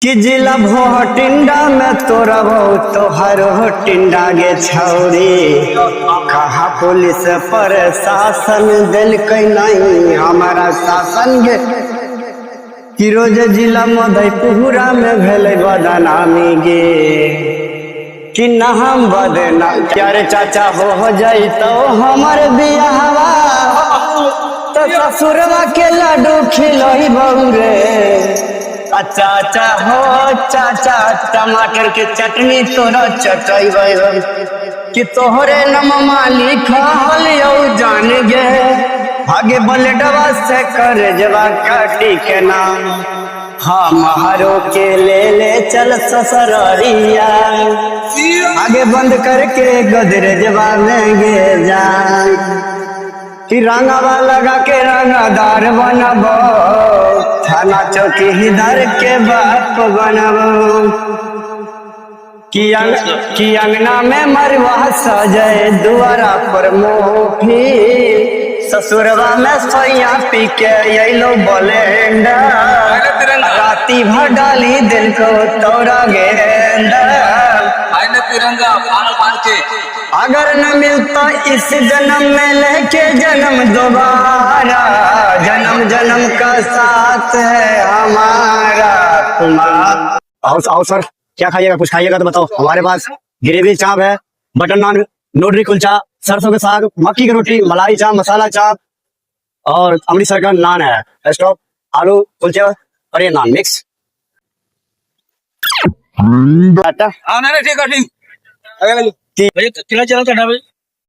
कि जिला भोटिंडा में तोरा तोहर टिंडा गे छौरी कहा पुलिस प्रशासन दिल नहीं हमारा शासन गे कि रोज जिला मधेपुरा में भेल बदनामी गे कि न हम बदना प्यारे चाचा हो जाई तो हमार बियाहवा तो ससुरवा के लाडू खिलई बहू रे चाचा हो चाचा टमाटर के चटनी तोरा चटई कि तोहरे नममा लिखल जान गे आगे बलडवा से कर जवा काटी के नाम हमारो के ले चल ससुरिया आगे बंद करके गोदरेजवा में गे जा कि रंगवा लगा के रंगदार बनबो थाना चौकीदार के बाप बनबो कि अंगना में मरवा सजे दुआरा पर मोफी ससुरवा में सोया पी के अलो बोलेंडा राती भर डाली दिल को तोरा गेंदा तिरंगा फाड़ के अगर न मिलता इस जन्म में लेके जन्म दोबारा जन्म जन्म का साथ है हमारा तुम्हारा। आओ सर, क्या खाइएगा? कुछ खाइएगा तो बताओ। हमारे पास ग्रेवी चाप है, बटर नान, नोडरी कुलचा, सरसों के साग, मक्की की रोटी, मलाई चाप, मसाला चाप और अमृतसर का नान है। स्टॉप, आलू कुलचे और ये नान मिक्स। ठीक है, ठीक। भैया चला चला